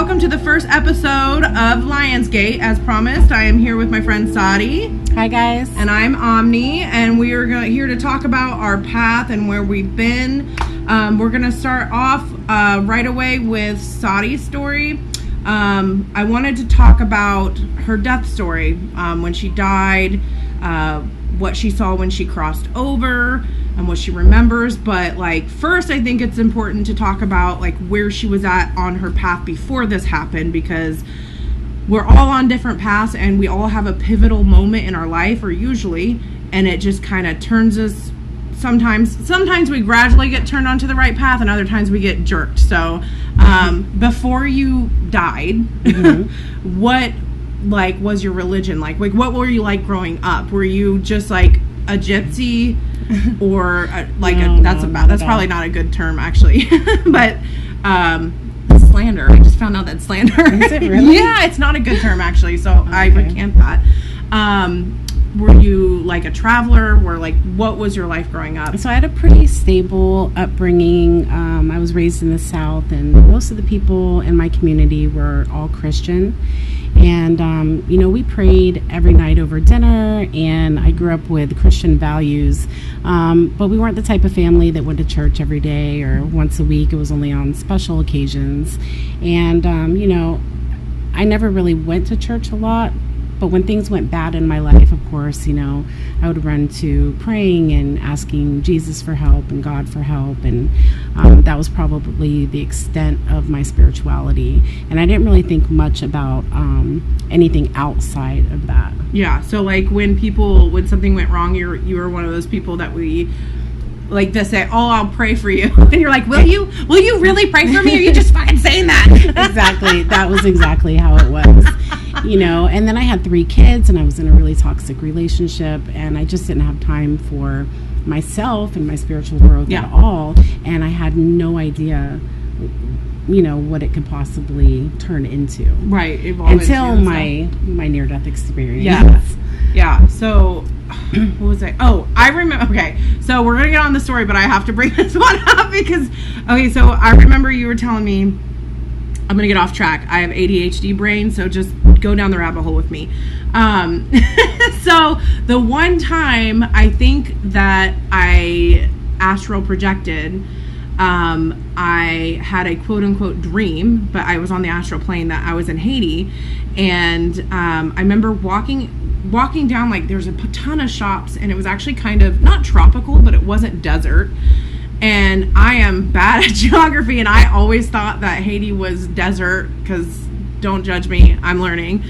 welcome to the first episode of Lionsgate. As promised, I am here with my friend Sahdi. Hi guys. And I'm Omni, and we are here to talk about our path and where we've been. We're going to start off right away with Sahdi's story. I wanted to talk about her death story, when she died, what she saw when she crossed over, and what she remembers. But first, I think it's important to talk about where she was at on her path before this happened, because we're all on different paths and we all have a pivotal moment in our life, or usually, and it just kind of turns us. Sometimes we gradually get turned onto the right path, and other times we get jerked. So before you died, mm-hmm. What was your religion like? What were you like growing up? Were you just a gypsy, or that's probably not a good term actually, but slander. I just found out that slander. Is it really? Yeah, it's not a good term actually, so okay. I recant that. Were you a traveler? What was your life growing up? So I had a pretty stable upbringing. I was raised in the South, and most of the people in my community were all Christian. And, we prayed every night over dinner, and I grew up with Christian values. But we weren't the type of family that went to church every day or once a week. It was only on special occasions. And, I never really went to church a lot. But when things went bad in my life, of course, I would run to praying and asking Jesus for help and God for help. And that was probably the extent of my spirituality. And I didn't really think much about anything outside of that. Yeah. So when something went wrong, you were one of those people that we to say, "Oh, I'll pray for you," and you're like, "Will you really pray for me? Or are you just fucking saying that?" Exactly. That was exactly how it was. And then I had 3 kids, and I was in a really toxic relationship, and I just didn't have time for myself and my spiritual growth at all. And I had no idea, what it could possibly turn into. Right. Until my near-death experience. Yeah. So, what was I? Oh, I remember. Okay. So we're going to get on the story, but I have to bring this one up because, so I remember you were telling me, I'm going to get off track. I have ADHD brain, so just go down the rabbit hole with me. So the one time I think that I astral projected, I had a quote unquote dream, but I was on the astral plane that I was in Haiti. And I remember walking down, there's a ton of shops, and it was actually kind of not tropical, but it wasn't desert. And I am bad at geography, and I always thought that Haiti was desert, because don't judge me, I'm learning.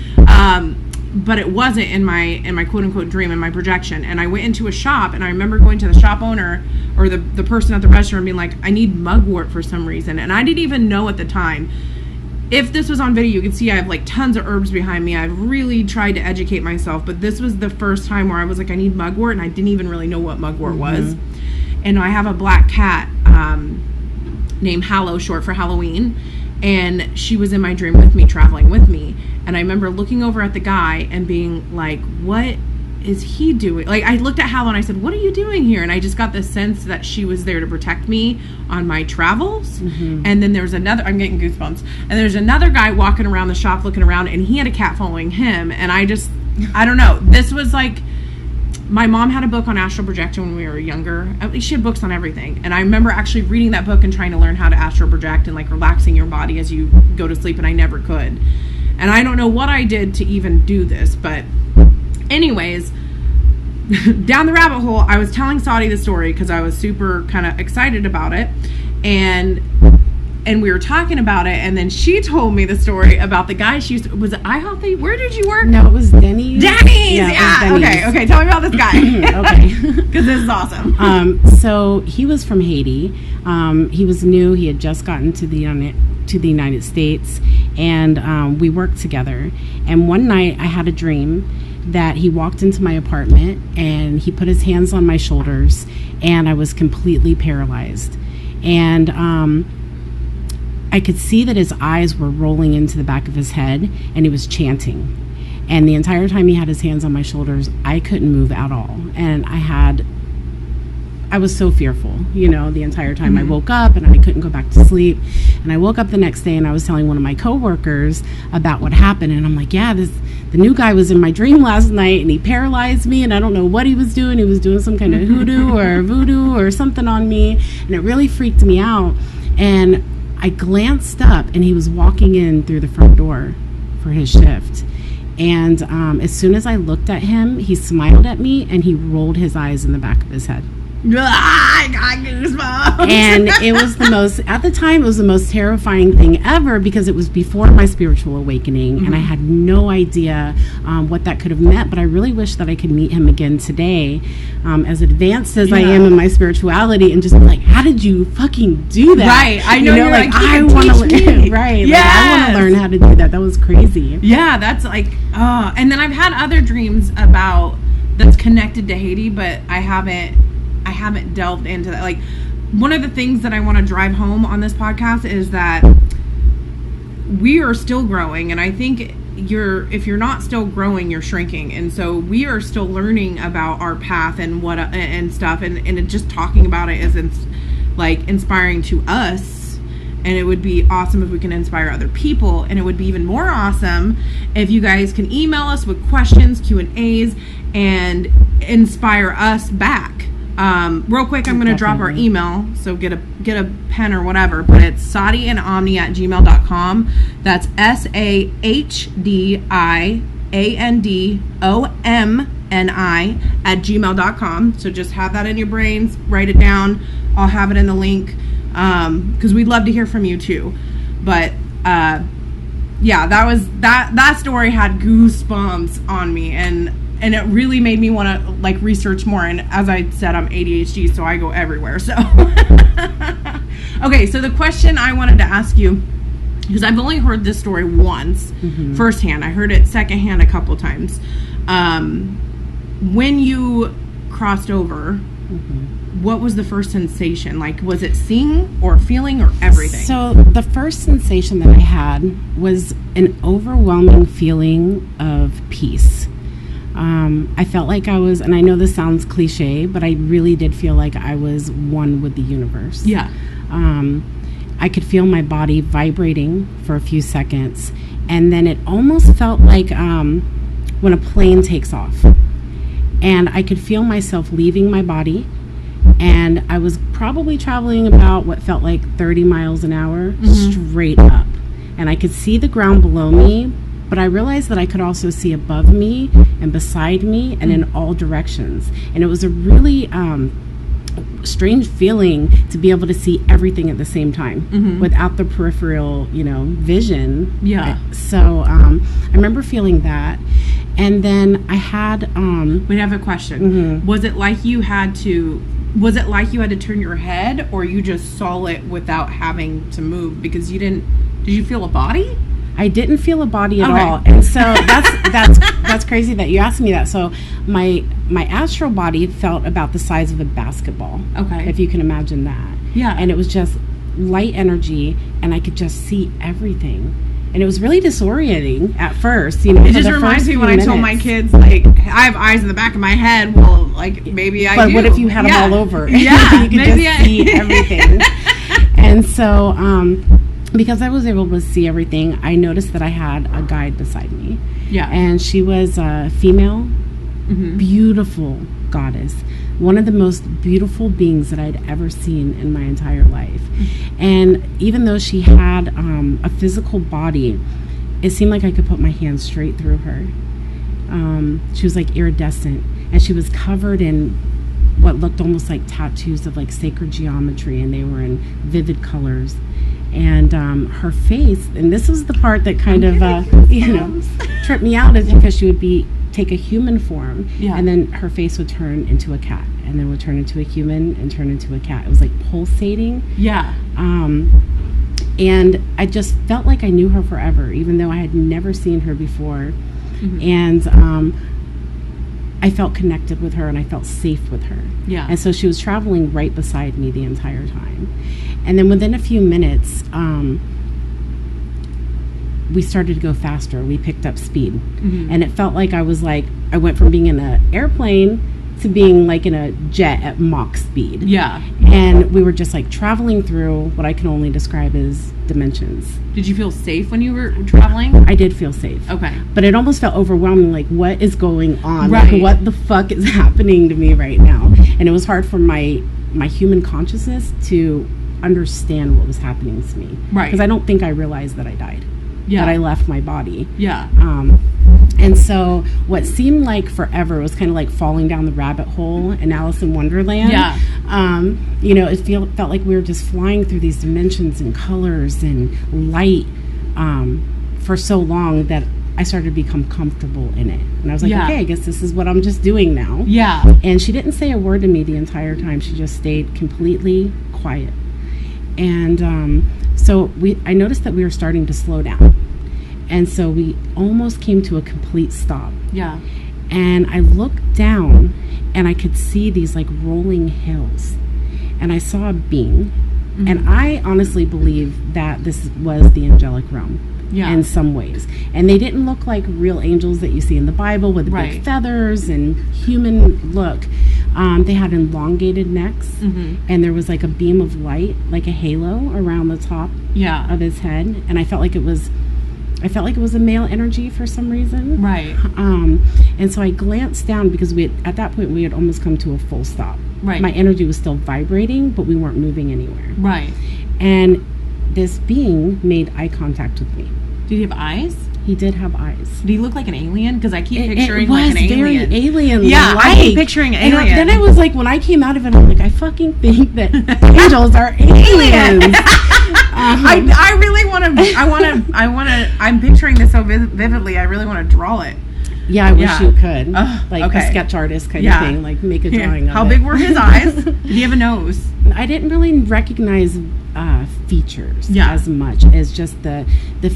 But it wasn't in my quote unquote dream, in my projection. And I went into a shop, and I remember going to the shop owner or the person at the register and being like, "I need mugwort for some reason." And I didn't even know at the time. If this was on video, you can see I have tons of herbs behind me. I've really tried to educate myself, but this was the first time where I was like, I need mugwort, and I didn't even really know what mugwort was. And I have a black cat named Hallow, short for Halloween, and she was in my dream with me, traveling with me. And I remember looking over at the guy and being like, what is he doing? I looked at Hallow and I said, "What are you doing here?" And I just got this sense that she was there to protect me on my travels. Mm-hmm. And then there's another, I'm getting goosebumps, and there's another guy walking around the shop looking around, and he had a cat following him. And I don't know, this was my mom had a book on astral projection when we were younger. At least she had books on everything. And I remember actually reading that book and trying to learn how to astral project and relaxing your body as you go to sleep, and I never could. And I don't know what I did to even do this, but anyways, down the rabbit hole, I was telling Sahdi the story because I was super kind of excited about it. And we were talking about it, and then she told me the story about the guy she used to, was it IHOP? Where did you work? No, it was Denny's. Yeah. Denny's. Okay, tell me about this guy. Okay. Because this is awesome. So he was from Haiti. He was new. He had just gotten to the United States, and we worked together. And one night I had a dream that he walked into my apartment, and he put his hands on my shoulders, and I was completely paralyzed. And I could see that his eyes were rolling into the back of his head, and he was chanting. And the entire time he had his hands on my shoulders, I couldn't move at all. And I had I was so fearful, the entire time. I woke up and I couldn't go back to sleep. And I woke up the next day and I was telling one of my coworkers about what happened. And I'm like, yeah, the new guy was in my dream last night and he paralyzed me and I don't know what he was doing. He was doing some kind of hoodoo or voodoo or something on me. And it really freaked me out. And I glanced up and he was walking in through the front door for his shift. And as soon as I looked at him, he smiled at me and he rolled his eyes in the back of his head. I got goosebumps. And it was at the time, it was the most terrifying thing ever because it was before my spiritual awakening and I had no idea what that could have meant. But I really wish that I could meet him again today, as advanced as I am in my spirituality, and just be like, how did you fucking do that? Right. I know, you're like I want to learn. Right. Yes. Like, I want to learn how to do that. That was crazy. Yeah, that's like, and then I've had other dreams that's connected to Haiti, but I haven't delved into that. Like, one of the things that I want to drive home on this podcast is that we are still growing, and I think if you're not still growing, you're shrinking. And so we are still learning about our path and what and stuff, and just talking about it is inspiring to us. And it would be awesome if we can inspire other people, and it would be even more awesome if you guys can email us with questions, Q&As, and inspire us back. Real quick, I'm going to drop our email, so get a pen or whatever, but it's sahdiandomni@gmail.com. That's SAHDIANDOMNI@gmail.com. So just have that in your brains, write it down. I'll have it in the link, because we'd love to hear from you too. But yeah, that story had goosebumps on me, and it really made me want to research more. And as I said, I'm ADHD, so I go everywhere. So okay, so the question I wanted to ask you, because I've only heard this story once firsthand. I heard it secondhand a couple times. When you crossed over, what was the first sensation? Like, was it seeing or feeling or everything? So the first sensation that I had was an overwhelming feeling of peace. I felt like I was, and I know this sounds cliche, but I really did feel like I was one with the universe. Yeah. I could feel my body vibrating for a few seconds, and then it almost felt like when a plane takes off. And I could feel myself leaving my body, and I was probably traveling about what felt like 30 miles an hour straight up. And I could see the ground below me, but I realized that I could also see above me and beside me and in all directions. And it was a really strange feeling to be able to see everything at the same time without the peripheral, vision. Yeah. So I remember feeling that. And then I had... we have a question. Was it like you had to turn your head, or you just saw it without having to move? Because did you feel a body? I didn't feel a body at all, and so that's crazy that you asked me that. So my astral body felt about the size of a basketball. Okay, if you can imagine that. Yeah, and it was just light energy, and I could just see everything, and it was really disorienting at first. It just reminds me when I told my kids, I have eyes in the back of my head. Well, maybe I do. But what if you had them all over? Yeah, you could just see everything. And so. Because I was able to see everything, I noticed that I had a guide beside me. Yeah. And she was a female, beautiful goddess. One of the most beautiful beings that I'd ever seen in my entire life. And even though she had a physical body, it seemed like I could put my hand straight through her. She was iridescent, and she was covered in what looked almost like tattoos of sacred geometry, and they were in vivid colors. And her face, and this was the part that kind of tripped me out, is because she would take a human form, and then her face would turn into a cat, and then would turn into a human and turn into a cat. It was pulsating. Yeah. And I just felt like I knew her forever, even though I had never seen her before. And I felt connected with her, and I felt safe with her. Yeah. And so she was traveling right beside me the entire time. And then within a few minutes, we started to go faster. We picked up speed. And it felt like I went from being in an airplane to being like in a jet at Mach speed. Yeah. And we were just like traveling through what I can only describe as dimensions. Did you feel safe when you were traveling? I did feel safe. Okay. But it almost felt overwhelming, like what is going on? Right. Like, what the fuck is happening to me right now? And it was hard for my human consciousness to understand what was happening to me. Right. Because I don't think I realized that I died. Yeah. That I left my body. Yeah. And so what seemed like forever was kind of like falling down the rabbit hole in Alice in Wonderland. Yeah. You know, it felt like we were just flying through these dimensions and colors and light for so long that I started to become comfortable in it. And I was like, Yeah. okay, I guess this is what I'm just doing now. Yeah. And she didn't say a word to me the entire time. She just stayed completely quiet. And so I noticed that we were starting to slow down. And so we almost came to a complete stop. Yeah. And I looked down and I could see these like rolling hills. And I saw a being. Mm-hmm. And I honestly believe that this was the angelic realm. Yeah. In some ways. And they didn't look like real angels that you see in the Bible with Right. big feathers and human look. They had elongated necks. Mm-hmm. And there was like a beam of light, like a halo around the top Yeah. of his head. And I felt like it was a male energy for some reason. Right. And so I glanced down because at that point we had almost come to a full stop. Right. My energy was still vibrating, but we weren't moving anywhere. Right. And this being made eye contact with me. Did he have eyes? He did have eyes. Did he look like an alien? Because I keep picturing it was like an very alien. alien. Yeah, I keep picturing And alien. then I was like, when I came out of it, I'm like, I fucking think that angels are aliens. I really want to. I'm picturing this so vividly. I really want to draw it. Yeah, I wish you could. Okay. A sketch artist kind of thing. Like make a drawing of How it. big were his eyes? Did he have a nose? I didn't really recognize features Yeah. as much as just the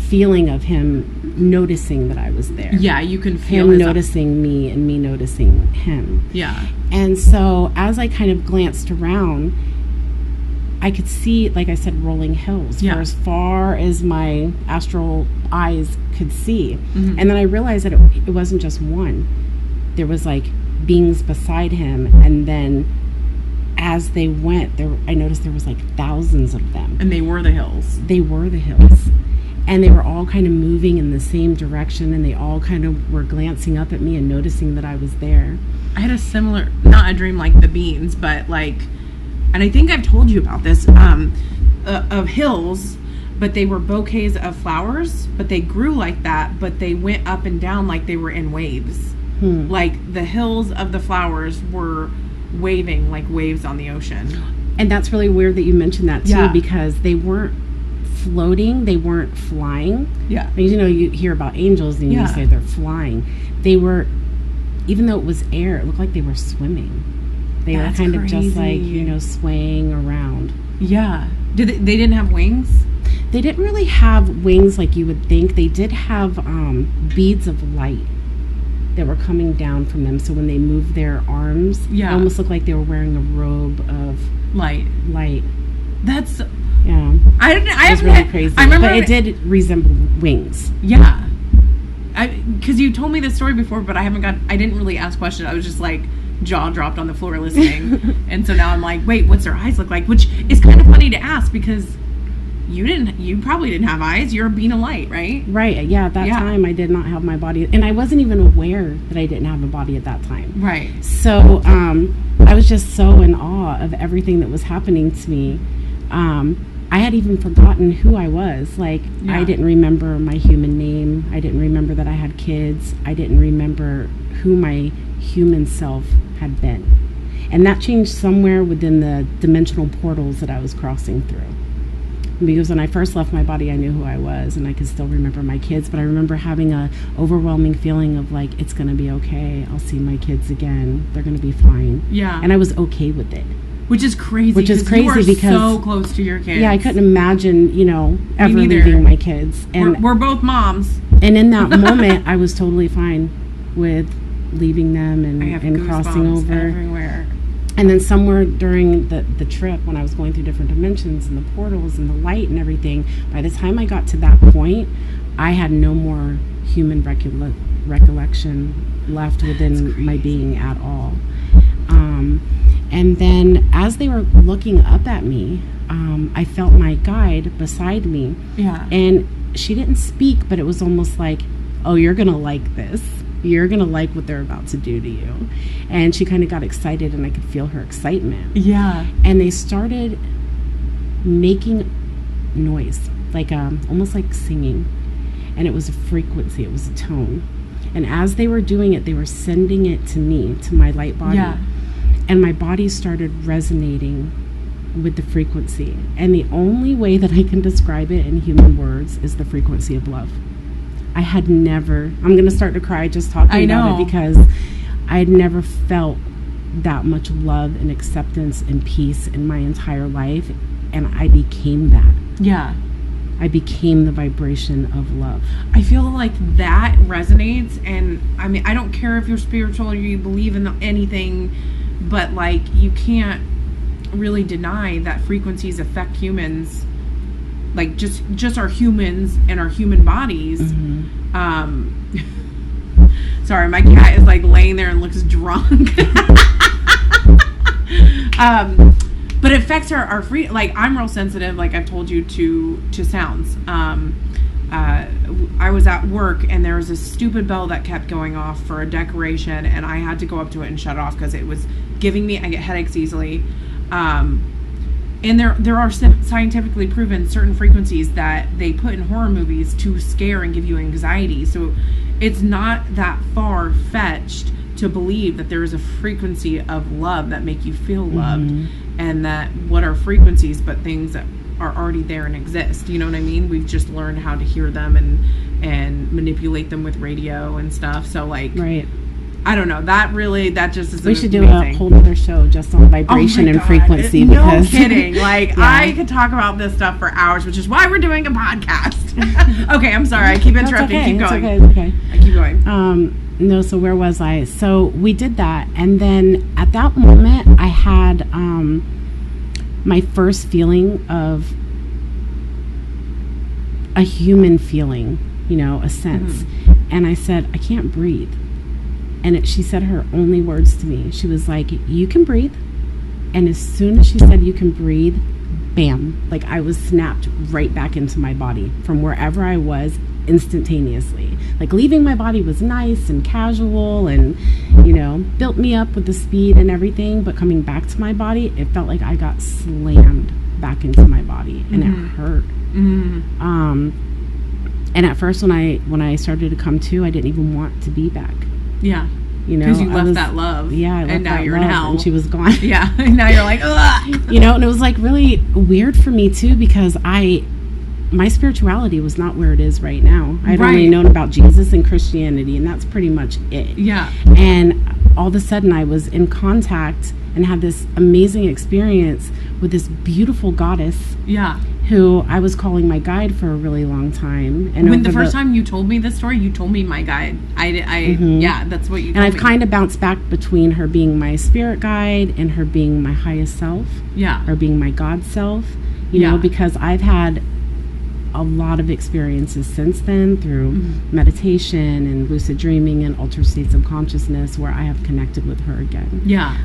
feeling of him noticing that I was there. Yeah, you can feel Him his noticing me and me noticing him. Yeah. And so as I kind of glanced around, I could see, like I said, rolling hills Yeah. for as far as my astral eyes could see. Mm-hmm. And then I realized that it wasn't just one. There was like beings beside him, and then as they went, I noticed there was like thousands of them. And they were the hills. They were the hills. And they were all kind of moving in the same direction, and they all kind of were glancing up at me and noticing that I was there. I had a similar, not a dream like the beans, but like, and I think I've told you about this, of hills, but they were bouquets of flowers, but they grew like that, but they went up and down like they were in waves. Like the hills of the flowers were waving like waves on the ocean. And that's really weird that you mentioned that too, Yeah. because they weren't floating, they weren't flying. Yeah. You know, you hear about angels and Yeah. you say they're flying. They were, even though it was air, it looked like they were swimming. They That's were kind of just like, crazy. you know, swaying around. Yeah. They didn't have wings? They didn't really have wings like you would think. They did have beads of light that were coming down from them. So when they moved their arms, Yeah. it almost looked like they were wearing a robe of Light. light. That's, Yeah. I It was haven't really had- crazy. I remember but it did resemble wings. Yeah. Because you told me this story before, but I didn't really ask questions. I was just like jaw dropped on the floor listening. And so now I'm like, wait, what's their eyes look like? Which is kind of funny to ask because you probably didn't have eyes. You're a being of light, right? Right. Yeah. At that Yeah. time, I did not have my body. And I wasn't even aware that I didn't have a body at that time. Right. So I was just so in awe of everything that was happening to me. I had even forgotten who I was. Like, Yeah. I didn't remember my human name. I didn't remember that I had kids. I didn't remember who my human self had been. And that changed somewhere within the dimensional portals that I was crossing through. Because when I first left my body, I knew who I was, and I could still remember my kids. But I remember having a overwhelming feeling of like, it's going to be okay. I'll see my kids again. They're going to be fine. Yeah. And I was okay with it. Which is crazy. Which is 'cause you crazy are because- so close to your kids. Yeah, I couldn't imagine, you know, ever neither. leaving my kids. And We're both moms. and in that moment, I was totally fine with leaving them I have and crossing goosebumps over. everywhere. And then somewhere during the trip, when I was going through different dimensions and the portals and the light and everything, by the time I got to that point, I had no more human recollection left within my being at all. And then as they were looking up at me, I felt my guide beside me. Yeah. And she didn't speak, but it was almost like, oh, you're going to like this. You're going to like what they're about to do to you. And she kind of got excited, and I could feel her excitement. Yeah. And they started making noise, like almost like singing. And it was a frequency. It was a tone. And as they were doing it, they were sending it to me, to my light body. Yeah. And my body started resonating with the frequency. And the only way that I can describe it in human words is the frequency of love. I had never, I'm going to start to cry just talking about it, because I had never felt that much love and acceptance and peace in my entire life. And I became that. Yeah. I became the vibration of love. I feel like that resonates. And I mean, I don't care if you're spiritual or you believe in anything, but like, you can't really deny that frequencies affect humans, like just our humans and our human bodies. Sorry, my cat is like laying there and looks drunk. But it affects our free, like, I'm real sensitive, like I've told you, to sounds. I was at work and there was a stupid bell that kept going off for a decoration, and I had to go up to it and shut it off because it was giving me, I get headaches easily. And there are scientifically proven certain frequencies that they put in horror movies to scare and give you anxiety. So it's not that far-fetched to believe that there is a frequency of love that make you feel loved, and that what are frequencies but things that are already there and exist. You know what I mean? We've just learned how to hear them and manipulate them with radio and stuff. So like, right. I don't know. That just is We should amazing. do a whole other show just on vibration and frequency. No because kidding. Like, yeah. I could talk about this stuff for hours, which is why we're doing a podcast. Okay, I'm sorry. I keep interrupting. Okay. Keep going. It's okay. I keep going. No, so where was I? So we did that. And then at that moment, I had my first feeling of a human feeling, a sense. And I said, I can't breathe. And she said her only words to me. She was like, you can breathe. And as soon as she said you can breathe, bam, like I was snapped right back into my body from wherever I was instantaneously. Like leaving my body was nice and casual and, built me up with the speed and everything. But coming back to my body, it felt like I got slammed back into my body, and it hurt. And at first when I started to come to, I didn't even want to be back. Yeah. Because you left that love. Yeah, I left and now that you're love, in hell. and she was gone. Yeah, and now you're like, ugh. And it was like really weird for me too, because my spirituality was not where it is right now. I'd only known about Jesus and Christianity, and that's pretty much it. Yeah. And all of a sudden I was in contact and had this amazing experience with this beautiful goddess. Yeah. Who I was calling my guide for a really long time. And when the first time you told me this story, you told me my guide. Yeah, that's what you told me. And I've kind of bounced back between her being my spirit guide and her being my highest self. Yeah. Or being my God self. Because I've had a lot of experiences since then through meditation and lucid dreaming and altered states of consciousness where I have connected with her again. Yeah.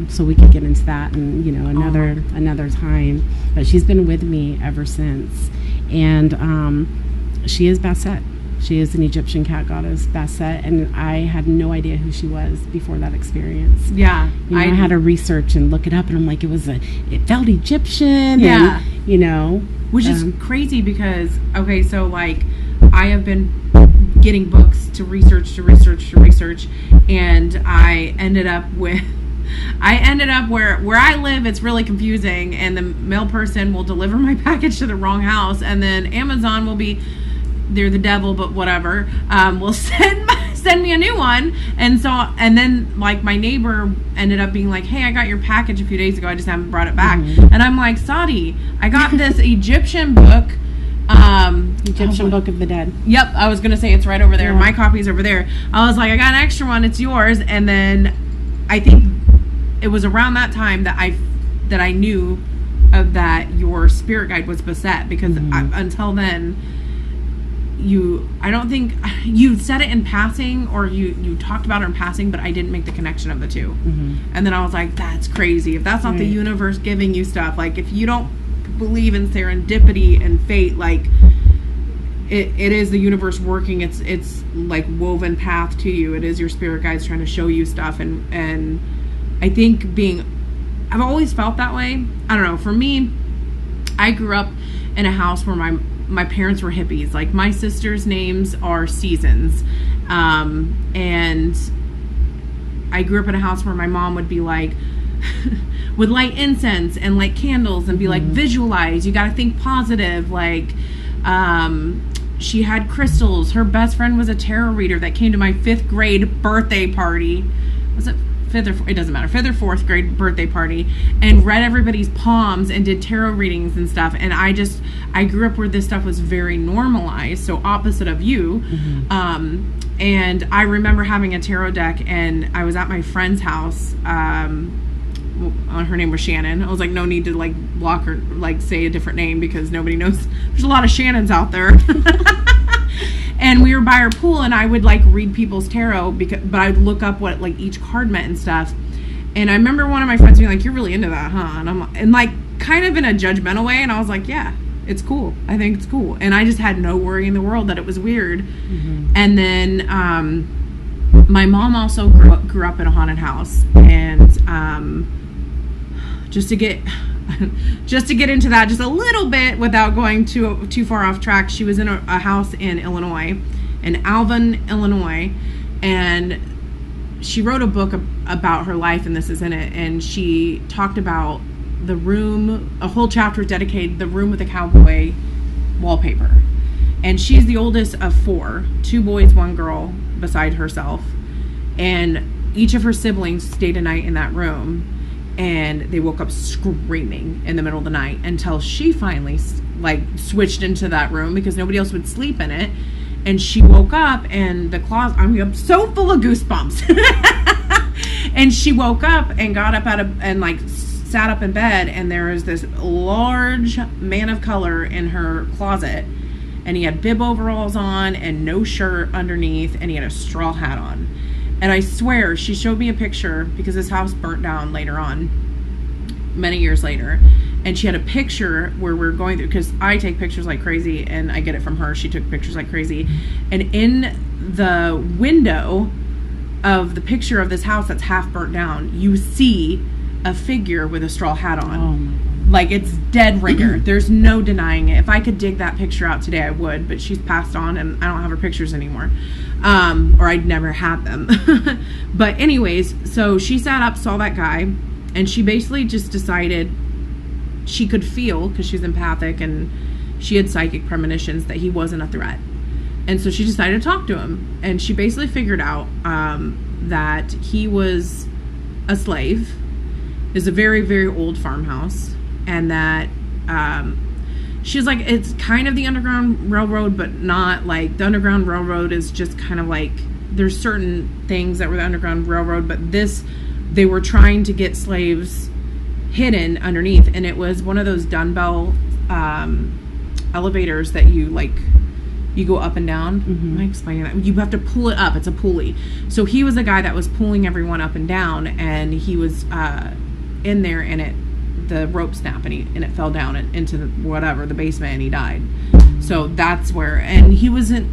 So we could get into that and another time. But she's been with me ever since. And she is Basset. She is an Egyptian cat goddess, Basset, and I had no idea who she was before that experience. Yeah. I had to research and look it up, and I'm like, it felt Egyptian. Yeah. And, which is crazy because, okay, so like I have been getting books to research, and I ended up where I live, it's really confusing, and the mail person will deliver my package to the wrong house, and then Amazon will be, they're the devil, but whatever, will send me a new one. And then like my neighbor ended up being like, hey, I got your package a few days ago, I just haven't brought it back. And I'm like, Sahdi, I got this Egyptian book, Egyptian Book of the Dead. Yep, I was gonna say it's right over there. My copy's over there. I was like, I got an extra one, it's yours. And then I think it was around that time that I knew of, that your spirit guide was Basset, because until then, I don't think you said it in passing, or you talked about it in passing, but I didn't make the connection of the two. And then I was like, that's crazy. If that's not the universe giving you stuff, like if you don't believe in serendipity and fate, like it is the universe working its like woven path to you. It is your spirit guides trying to show you stuff. And I think I've always felt that way. I don't know, for me, I grew up in a house where my parents were hippies. Like, my sisters' names are seasons. And I grew up in a house where my mom would be like, would light incense and light candles and be like, visualize, you got to think positive. Like, she had crystals. Her best friend was a tarot reader that came to my 5th grade birthday party. Was it 5th or, it doesn't matter, 5th or 4th grade birthday party, and read everybody's palms and did tarot readings and stuff. And I grew up where this stuff was very normalized, so opposite of you. And I remember having a tarot deck, and I was at my friend's house. Her name was Shannon. I was like, no need to like block her, like say a different name, because nobody knows. There's a lot of Shannons out there. And we were by our pool, and I would like read people's tarot, but I'd look up what like each card meant and stuff. And I remember one of my friends being like, "You're really into that, huh?" And like kind of in a judgmental way. And I was like, "Yeah, it's cool. I think it's cool." And I just had no worry in the world that it was weird. And then my mom also grew up in a haunted house, and just to get into that just a little bit without going too far off track, she was in a house in Illinois, in Alvin, Illinois, and she wrote a book about her life, and this is in it, and she talked about the room, a whole chapter dedicated the room with the cowboy wallpaper. And she's the oldest of 4, 2 boys, 1 girl beside herself, and each of her siblings stayed a night in that room. And they woke up screaming in the middle of the night until she finally like switched into that room because nobody else would sleep in it. And she woke up, and the closet, I'm so full of goosebumps. And she woke up and got up and like sat up in bed, and there was this large man of color in her closet, and he had bib overalls on and no shirt underneath, and he had a straw hat on. And I swear, she showed me a picture, because this house burnt down later on, many years later. And she had a picture where we're going through, because I take pictures like crazy, and I get it from her. She took pictures like crazy. And in the window of the picture of this house that's half burnt down, you see a figure with a straw hat on. Oh my God. Like, it's dead ringer. There's no denying it. If I could dig that picture out today, I would, but she's passed on, and I don't have her pictures anymore. Or I'd never had them. But anyways, so she sat up, saw that guy, and she basically just decided she could feel, because she's empathic and she had psychic premonitions, that he wasn't a threat. And so she decided to talk to him, and she basically figured out that he was a slave, is a very, very old farmhouse, and that she's like, it's kind of the Underground Railroad, but not like the Underground Railroad is just kind of like, there's certain things that were the Underground Railroad, but they were trying to get slaves hidden underneath, and it was one of those dumbbell elevators that you go up and down. Am I explaining that? You have to pull it up. It's a pulley. So he was the guy that was pulling everyone up and down, and he was in there, and the rope snapped, and it fell down into the basement, and he died. So that's where, and he wasn't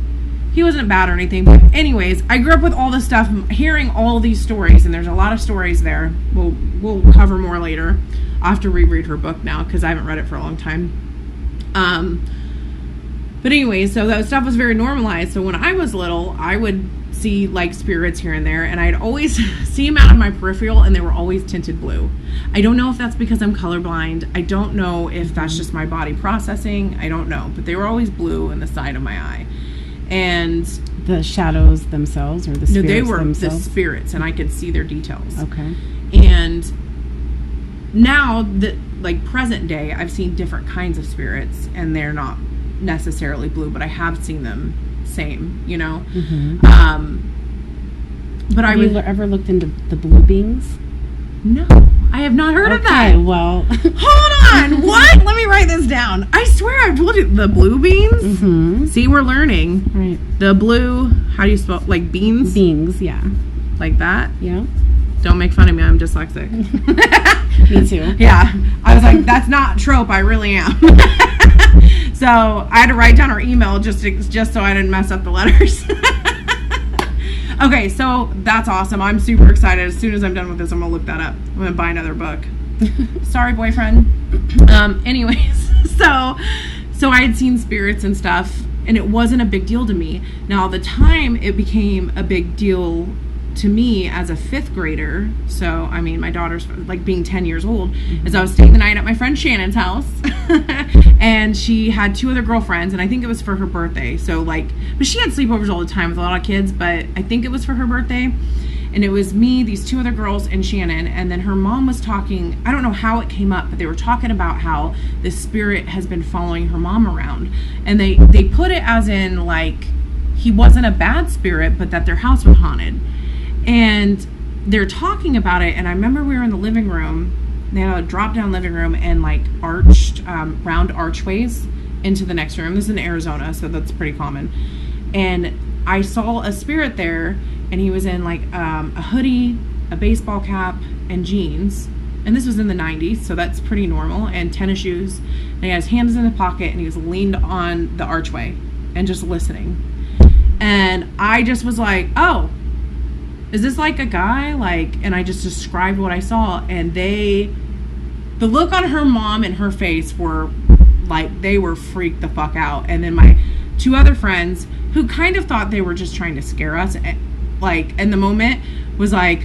bad or anything. But anyways, I grew up with all this stuff, hearing all these stories, and there's a lot of stories there. We'll cover more later. I'll have to reread her book now, because I haven't read it for a long time. But anyways, so that stuff was very normalized. So when I was little, I would see like spirits here and there, and I'd always see them out of my peripheral, and they were always tinted blue. I don't know if that's because I'm colorblind. I don't know if that's just my body processing. I don't know, but they were always blue in the side of my eye. And the shadows themselves, or the spirits? No, they were themselves? The spirits, and I could see their details. Okay. And now, like present day, I've seen different kinds of spirits, and they're not necessarily blue, but I have seen them same, you know. But have you ever looked into the blue beings? No, I have not heard of Okay, that. well. Hold on. What? Let me write this down. I swear I've told you. The blue beans? Mm-hmm. See, we're learning. Right. The blue, how do you spell, like beans? Beans, yeah. Like that? Yeah. Don't make fun of me. I'm dyslexic. Me too. Yeah. I was like, that's not trope. I really am. So I had to write down her email just so I didn't mess up the letters. Okay, so that's awesome. I'm super excited. As soon as I'm done with this, I'm going to look that up. I'm going to buy another book. Sorry, boyfriend. Anyways, so I had seen spirits and stuff, and it wasn't a big deal to me. Now, the time it became a big deal to me as a 5th grader, so I mean my daughter's like being 10 years old, is I was staying the night at my friend Shannon's house and she had 2 other girlfriends, and I think it was for her birthday, so like, but she had sleepovers all the time with a lot of kids, but I think it was for her birthday. And it was me, these 2 other girls, and Shannon, and then her mom was talking, I don't know how it came up, but they were talking about how this spirit has been following her mom around, and they put it as in like he wasn't a bad spirit, but that their house was haunted. And they're talking about it, and I remember we were in the living room. They had a drop-down living room and like arched, round archways into the next room. This is in Arizona, so that's pretty common. And I saw a spirit there, and he was in like a hoodie, a baseball cap, and jeans. And this was in the 90s, so that's pretty normal, and tennis shoes. And he had his hands in the pocket, and he was leaned on the archway and just listening. And I just was like, oh, is this like a guy? Like, and I just described what I saw, and the look on her mom and her face were like, they were freaked the fuck out. And then my 2 other friends, who kind of thought they were just trying to scare us, like in the moment, was like,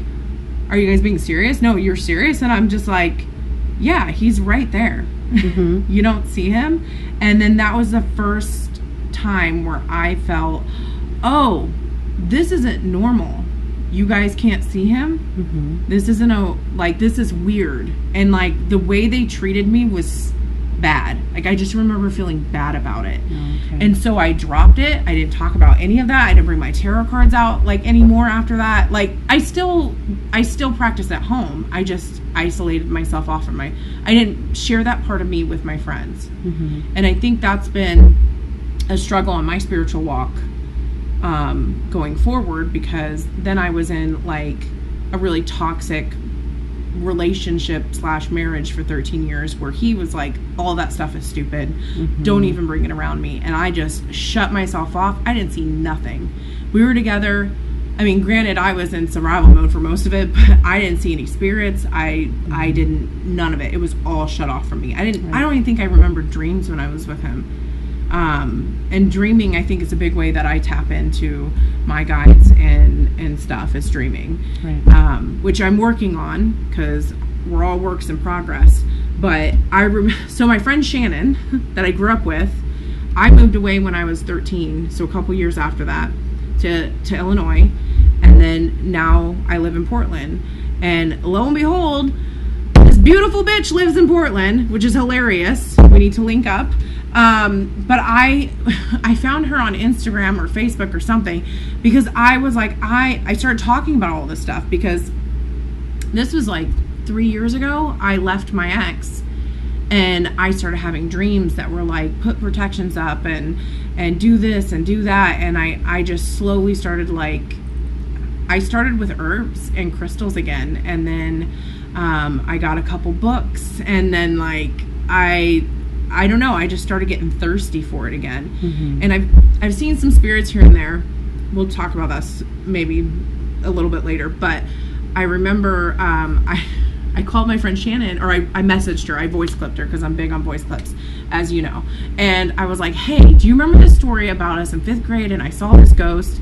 are you guys being serious? No, you're serious? And I'm just like, yeah, he's right there. Mm-hmm. You don't see him? And then that was the first time where I felt, oh, this isn't normal. You guys can't see him? Mm-hmm. This isn't this is weird. And like the way they treated me was bad. Like I just remember feeling bad about it. Okay. And so I dropped it. I didn't talk about any of that. I didn't bring my tarot cards out like anymore after that. Like I still practice at home. I just isolated myself off from I didn't share that part of me with my friends. Mm-hmm. And I think that's been a struggle on my spiritual walk going forward, because then I was in like a really toxic relationship / marriage for 13 years where he was like, all that stuff is stupid. Mm-hmm. Don't even bring it around me. And I just shut myself off. I didn't see nothing. We were together. I mean, granted, I was in survival mode for most of it, but I didn't see any spirits. I didn't, none of it. It was all shut off from me. I don't even think I remembered dreams when I was with him. And dreaming, I think, is a big way that I tap into my guides and stuff, is dreaming. Right. Which I'm working on, because we're all works in progress. But so my friend Shannon, that I grew up with, I moved away when I was 13, so a couple years after that, to Illinois. And then now I live in Portland. And lo and behold, this beautiful bitch lives in Portland, which is hilarious. We need to link up. But I found her on Instagram or Facebook or something, because I was like, I started talking about all this stuff, because this was like 3 years ago. I left my ex, and I started having dreams that were like, put protections up and do this and do that. And I just slowly started I started with herbs and crystals again. And then, I got a couple books, and then I don't know, I just started getting thirsty for it again. Mm-hmm. And I've seen some spirits here and there. We'll talk about this maybe a little bit later. But I remember I called my friend Shannon, or I messaged her. I voice clipped her, because I'm big on voice clips, as you know. And I was like, hey, do you remember this story about us in 5th grade, and I saw this ghost?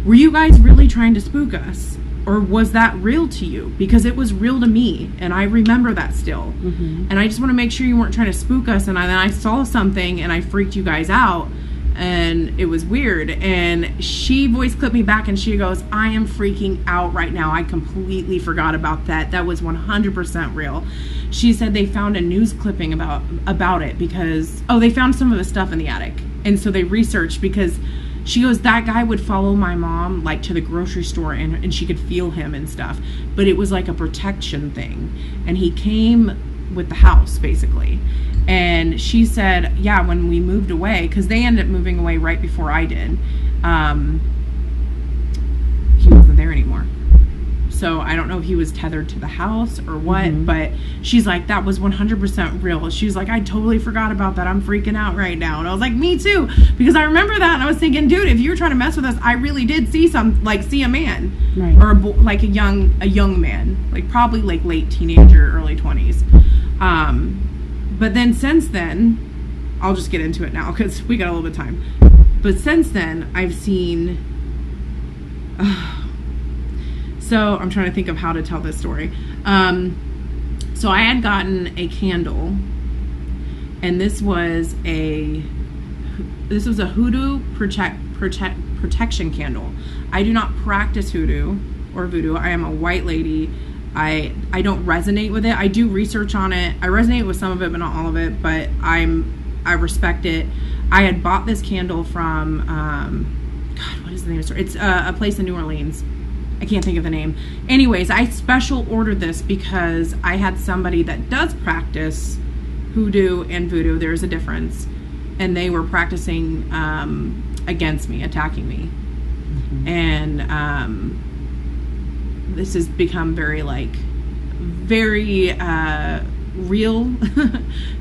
Were you guys really trying to spook us? Or was that real to you? Because it was real to me, and I remember that still. Mm-hmm. And I just want to make sure you weren't trying to spook us. And then I saw something, and I freaked you guys out, and it was weird. And she voice clipped me back, and she goes, I am freaking out right now. I completely forgot about that. That was 100% real. She said they found a news clipping about it, because, they found some of the stuff in the attic. And so they researched, because She goes, that guy would follow my mom like to the grocery store, and she could feel him and stuff, but it was like a protection thing, and he came with the house basically. And she said, yeah, when we moved away, because they ended up moving away right before I did, he wasn't there anymore. So I don't know if he was tethered to the house or what, but she's like, that was 100% real. She's like, I totally forgot about that. I'm freaking out right now. And I was like, me too, because I remember that, and I was thinking, dude, if you were trying to mess with us, I really did see a man, Right. or like a young man, like probably like late teenager, early 20s. But then since then, I'll just get into it now because we got a little bit of time. But since then, I've seen. So I'm trying to think of how to tell this story. So I had gotten a candle, and this was a hoodoo protection candle. I do not practice hoodoo or voodoo. I am a white lady. I don't resonate with it. I do research on it. I resonate with some of it, but not all of it. But I respect it. I had bought this candle from God, what is the name of the store? It's a place in New Orleans. I can't think of the name. Anyways, I special ordered this because I had somebody that does practice hoodoo and voodoo. There's a difference, and they were practicing against me, attacking me, and this has become very real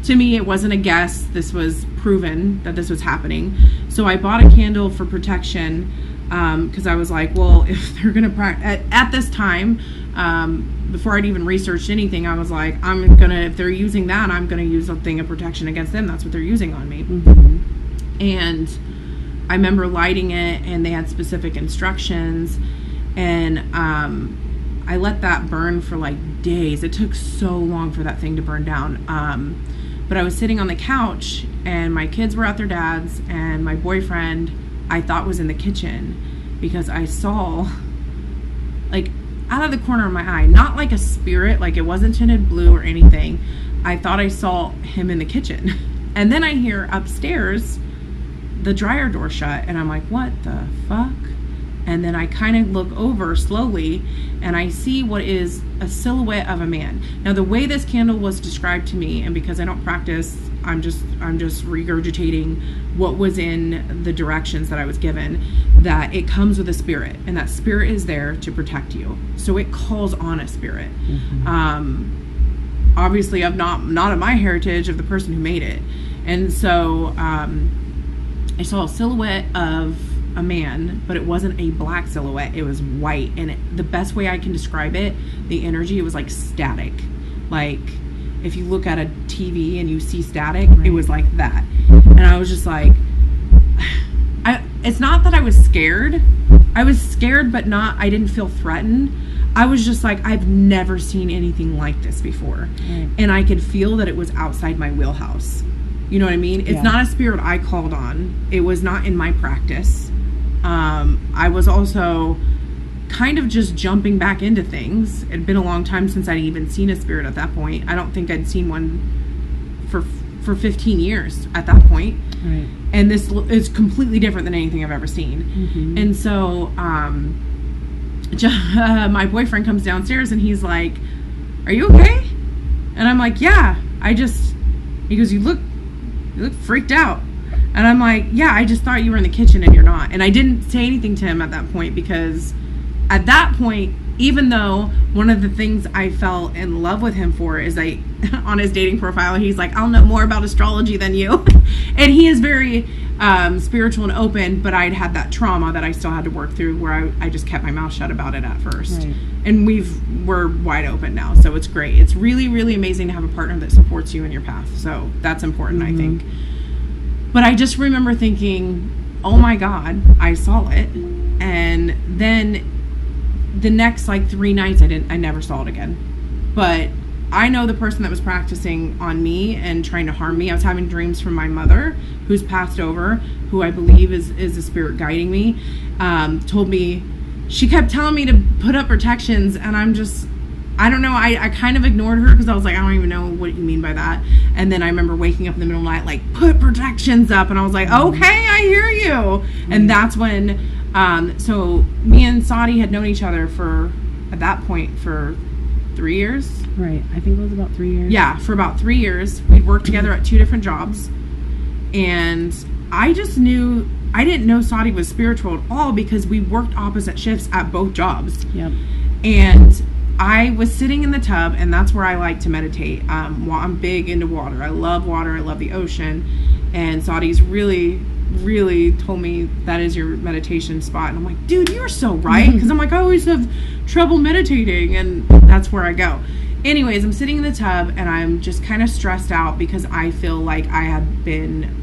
to me. It wasn't a guess. This was proven that this was happening. So I bought a candle for protection, because I was like, well, if they're gonna practice at this time, before I'd even researched anything, I was like, if they're using that, I'm gonna use a thing of protection against them. That's what they're using on me. And I remember lighting it, and they had specific instructions, and I let that burn for like days. It took so long for that thing to burn down. But I was sitting on the couch, and my kids were at their dad's, and my boyfriend, I thought, was in the kitchen, because I saw, like, out of the corner of my eye, not like a spirit, like it wasn't tinted blue or anything. I thought I saw him in the kitchen. And then I hear upstairs the dryer door shut, and I'm like, what the fuck? And then I kind of look over slowly, and I see what is a silhouette of a man. Now, the way this candle was described to me, and because I don't practice, I'm just regurgitating what was in the directions that I was given, that it comes with a spirit, and that spirit is there to protect you. So it calls on a spirit. Obviously, of not of my heritage, of the person who made it. And so I saw a silhouette of a man, but it wasn't a black silhouette. It was white, and the best way I can describe it, the energy, it was like static. Like if you look at a TV and you see static, right. It was like that. And I was just like, it's not that I was scared. I was scared, but I didn't feel threatened. I was just like, I've never seen anything like this before. Right. And I could feel that it was outside my wheelhouse. You know what I mean? It's not a spirit I called on. It was not in my practice. I was also kind of just jumping back into things. It had been a long time since I'd even seen a spirit at that point. I don't think I'd seen one for 15 years at that point. Right. And this is completely different than anything I've ever seen. And so my boyfriend comes downstairs, and he's like, are you okay? And I'm like, yeah. He goes, you look freaked out. And I'm like, yeah, I just thought you were in the kitchen, and you're not. And I didn't say anything to him at that point, because at that point, even though one of the things I fell in love with him for is on his dating profile, he's like, I'll know more about astrology than you. And he is very spiritual and open, but I'd had that trauma that I still had to work through, where I just kept my mouth shut about it at first. Right. And we're wide open now, so it's great. It's really, really amazing to have a partner that supports you in your path. So that's important, I think. But I just remember thinking, oh my God, I saw it. And then the next 3 nights, I never saw it again. But I know the person that was practicing on me and trying to harm me. I was having dreams from my mother, who's passed over, who I believe is a spirit guiding me. Told me, she kept telling me to put up protections, and I don't know. I kind of ignored her because I was like, I don't even know what you mean by that. And then I remember waking up in the middle of the night, like, put protections up. And I was like, okay, I hear you. And that's when, so me and Sahdi had known each other at that point, for 3 years. Right. I think it was about 3 years. Yeah, for about 3 years. We'd worked together at 2 different jobs. And I just knew, I didn't know Sahdi was spiritual at all because we worked opposite shifts at both jobs. Yep. And I was sitting in the tub, and that's where I like to meditate. I'm big into water. I love water. I love the ocean. And Sahdi's really told me that is your meditation spot. And I'm like, dude, you're so right. Because I'm like, I always have trouble meditating, and that's where I go. Anyways, I'm sitting in the tub, and I'm just kind of stressed out because I feel like I had been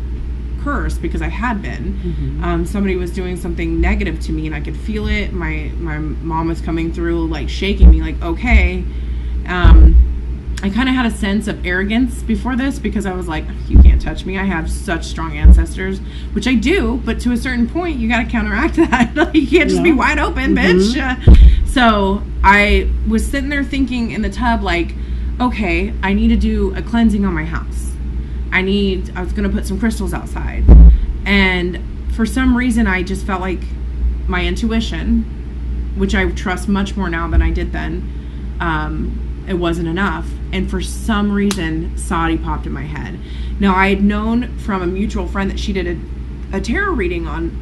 cursed, because I had been. Somebody was doing something negative to me, and I could feel it. My mom was coming through, like, shaking me, like, okay. I kind of had a sense of arrogance before this, because I was like, you can't touch me. I have such strong ancestors, which I do, but to a certain point, you got to counteract that. Like, you can't just be wide open, bitch. So I was sitting there thinking in the tub, like, okay, I need to do a cleansing on my house. I was going to put some crystals outside. And for some reason, I just felt like my intuition, which I trust much more now than I did then, it wasn't enough. And for some reason, Sahdi popped in my head. Now, I had known from a mutual friend that she did a tarot reading on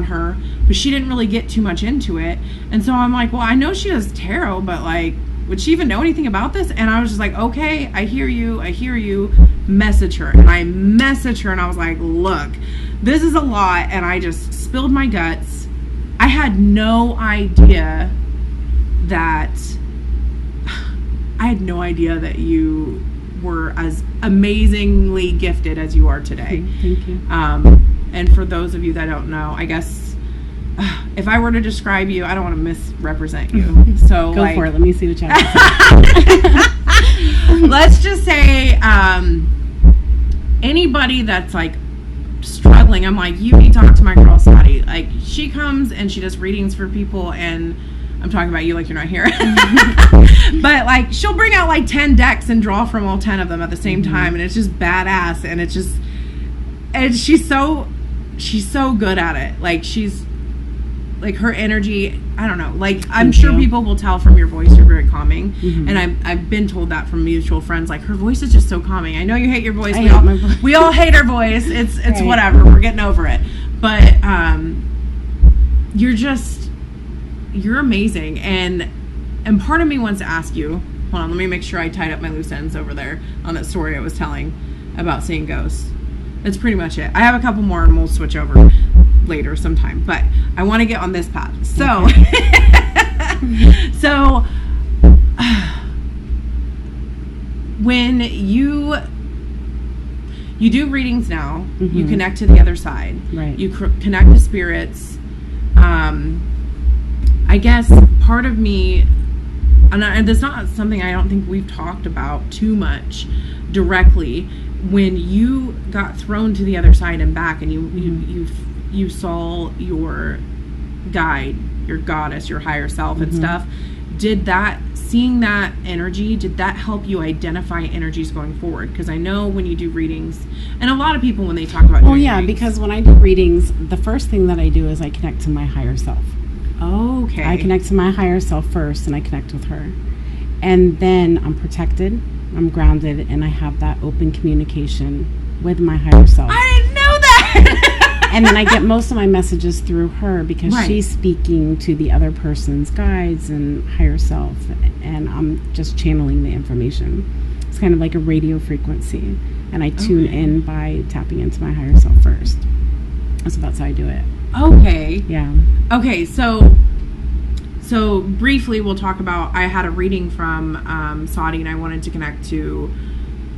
her, but she didn't really get too much into it. And so I'm like, well, I know she does tarot, but, like, would she even know anything about this? And I was just like, okay, I hear you, message her. And I messaged her, and I was like, look, this is a lot, and I just spilled my guts. I had no idea that you were as amazingly gifted as you are today. Thank you. And for those of you that don't know, I guess if I were to describe you, I don't want to misrepresent you. So Go for it. Let me see what you have to say. Let's just say anybody that's, like, struggling, I'm like, you need to talk to my girl Sahdi. Like, she comes and she does readings for people, and I'm talking about you like you're not here. But, like, she'll bring out, like, 10 decks and draw from all 10 of them at the same time, and it's just badass. And it's just, and she's so good at it. Like, she's, like, her energy, I don't know, like, I'm sure people will tell from your voice you're very calming. And I've been told that from mutual friends, like, her voice is just so calming. I know you hate your voice. We all hate our voice. It's right. Whatever, we're getting over it. But you're amazing. And part of me wants to ask you, hold on, let me make sure I tied up my loose ends over there on that story I was telling about seeing ghosts. That's pretty much it. I have a couple more, and we'll switch over later sometime, but I want to get on this path. So so when you do readings now, you connect to the other side, right? You connect to spirits. I guess part of me, and that's not something I don't think we've talked about too much directly, when you got thrown to the other side and back, and you saw your guide, your goddess, your higher self and stuff, seeing that energy, did that help you identify energies going forward? Because I know when you do readings, and a lot of people when they talk about readings, because when I do readings, the first thing that I do is I connect to my higher self. Okay. I connect to my higher self first, and I connect with her. And then I'm protected, I'm grounded, and I have that open communication with my higher self. I didn't know that! And then I get most of my messages through her, because she's speaking to the other person's guides and higher self, and I'm just channeling the information. It's kind of like a radio frequency, and I tune in by tapping into my higher self first. So that's how I do it. Okay. Yeah. Okay, so briefly we'll talk about, I had a reading from Sahdi, and I wanted to connect to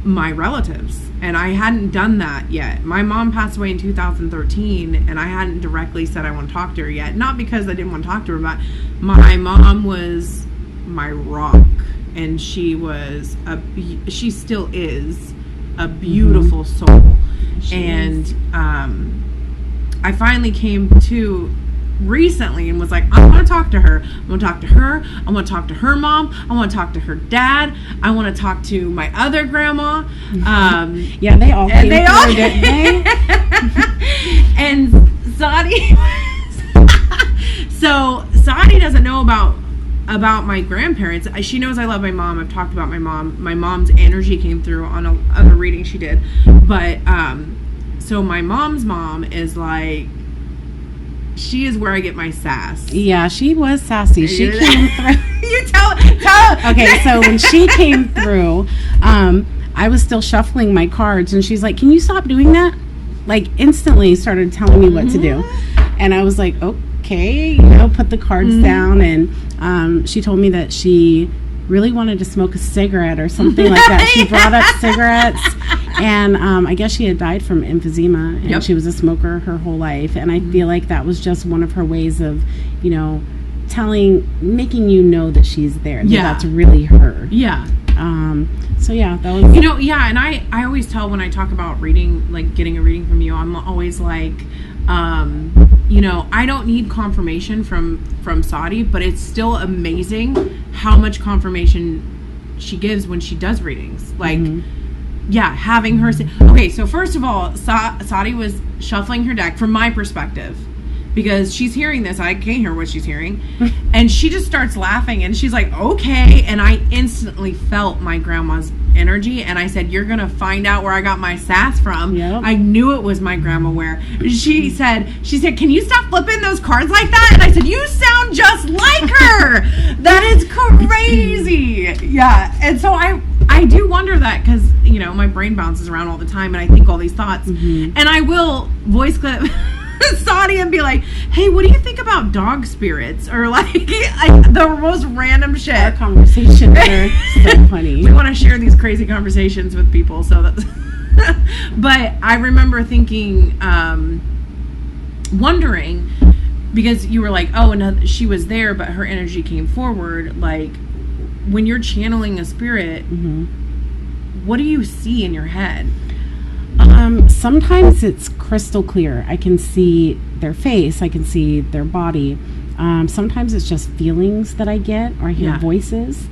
my relatives, and I hadn't done that yet. My mom passed away in 2013, and I hadn't directly said I want to talk to her yet. Not because I didn't want to talk to her, but my mom was my rock, and she still is a beautiful soul. And I finally came to recently and was like, I want to talk to her. I want to talk to her. I want to talk to her mom. I want to talk to her dad. I want to talk to my other grandma. Yeah, they all came through, didn't they? And Sahdi, so Sahdi doesn't know about my grandparents. She knows I love my mom. I've talked about my mom. My mom's energy came through on other reading she did. But so my mom's mom is like, she is where I get my sass. Yeah, she was sassy. She came through. You tell. Okay, so when she came through, I was still shuffling my cards, and she's like, "Can you stop doing that?" Like, instantly started telling me what to do. And I was like, okay, put the cards down. And she told me that she really wanted to smoke a cigarette or something like that. She brought up cigarettes. And I guess she had died from emphysema. And she was a smoker her whole life. And I feel like that was just one of her ways of, making you know that she's there. That that's really her. Yeah. So yeah, that was... and I always tell when I talk about reading, like getting a reading from you, I'm always like, I don't need confirmation from Sahdi, but it's still amazing how much confirmation she gives when she does readings. Like, having her say... Okay, so first of all, Sahdi was shuffling her deck from my perspective. Because she's hearing this, I can't hear what she's hearing. And she just starts laughing, and she's like, okay. And I instantly felt my grandma's energy, and I said, you're going to find out where I got my sass from. Yep. I knew it was my grandma where. She said, can you stop flipping those cards like that? And I said, you sound just like her. That is crazy. Yeah. And so I do wonder that because, my brain bounces around all the time, and I think all these thoughts. And I will voice clip Sahdi and be like, hey, what do you think about dog spirits? Or like the most random shit. Our conversations are so funny. We want to share these crazy conversations with people, so that's but I remember thinking, wondering, because you were like, oh, and she was there, but her energy came forward. Like, when you're channeling a spirit, what do you see in your head? Sometimes it's crystal clear. I can see their face. I can see their body. Sometimes it's just feelings that I get, or I hear voices.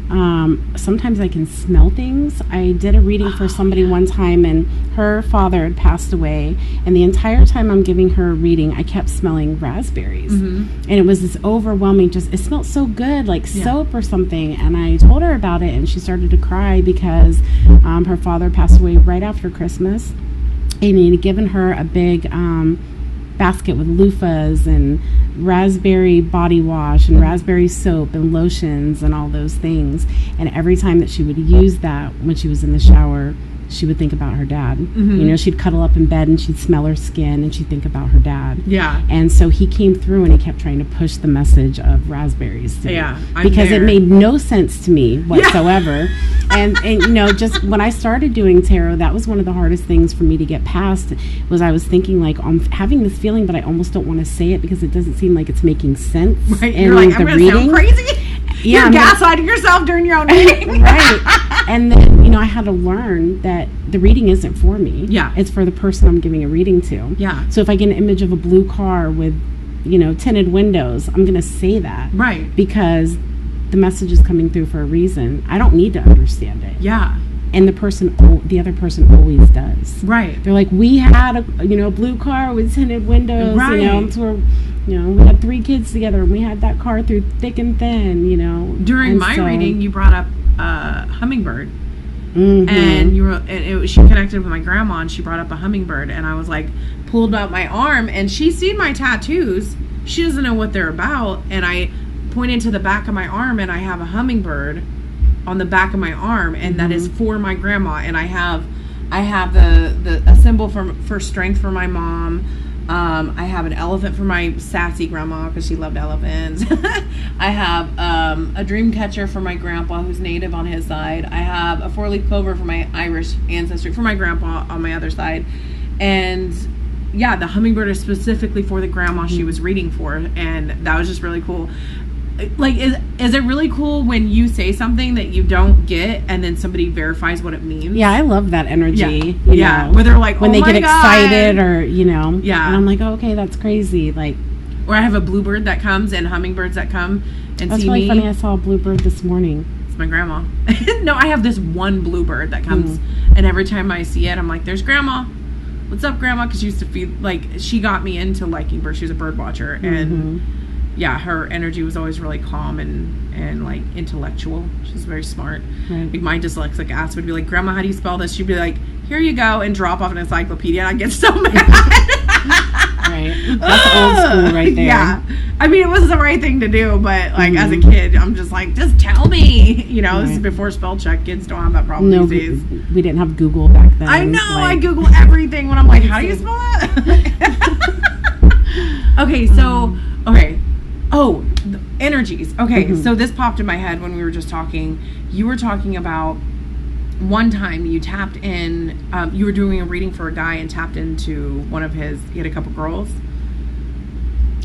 Sometimes I can smell things. I did a reading for somebody one time, and her father had passed away, and the entire time I'm giving her a reading, I kept smelling raspberries. And it was this overwhelming, it smelled so good, like soap or something. And I told her about it, and she started to cry because her father passed away right after Christmas, and he had given her a big basket with loofahs and raspberry body wash and raspberry soap and lotions and all those things. And every time that she would use that when she was in the shower, she would think about her dad. She'd cuddle up in bed and she'd smell her skin and she'd think about her dad. And so he came through and he kept trying to push the message of raspberries to me, because it made no sense to me whatsoever. And just when I started doing tarot, that was one of the hardest things for me to get past. Was I was thinking, like, I'm having this feeling, but I almost don't want to say it because it doesn't seem like it's making sense. You're like, I'm going to sound crazy. You're gaslighting yourself during your own reading. And then, I had to learn that the reading isn't for me. It's for the person I'm giving a reading to. So if I get an image of a blue car with, tinted windows, I'm going to say that. Because the message is coming through for a reason. I don't need to understand it. And the other person always does. They're like, we had a blue car with tinted windows. So we had 3 kids together, and we had that car through thick and thin. During my reading, you brought up hummingbird, and she connected with my grandma, and she brought up a hummingbird, and I was like, pulled up my arm, and she's seen my tattoos. She doesn't know what they're about, and I pointed to the back of my arm, and I have a hummingbird on the back of my arm, and that is for my grandma. And I have a symbol for strength for my mom. I have an elephant for my sassy grandma because she loved elephants. I have a dream catcher for my grandpa who's native on his side. I have a 4-leaf clover for my Irish ancestry for my grandpa on my other side. And the hummingbird is specifically for the grandma she was reading for, and that was just really cool. Like, is it really cool when you say something that you don't get and then somebody verifies what it means? I love that energy. You know, where they're like, when they get excited, or and I'm like, oh, okay, that's crazy. Like, Or I have a bluebird that comes and hummingbirds that come and That's see really me. funny. I saw a bluebird this morning. It's my grandma. No, I have this one bluebird that comes, and every time I see it, I'm like, "There's Grandma. What's up, Grandma?" Because she used to feed, like, she got me into liking birds. She was a bird watcher, and yeah, her energy was always really calm and like intellectual. She's very smart. Right. Like, my dyslexic ass would be like, "Grandma, how do you spell this?" She'd be like, "Here you go," and drop off an encyclopedia. And I get so mad. Right. That's old school right there. Yeah. I mean, it was the right thing to do, but like as a kid, I'm just like, just tell me. You know, this is before spell check. Kids don't have that problem these days. We didn't have Google back then. I know. Like, I Google everything when I'm like, how do you spell that? Okay, so the energies. Okay, so this popped in my head when we were just talking. You were talking about one time you tapped in, you were doing a reading for a guy and tapped into one of his, he had a couple girls.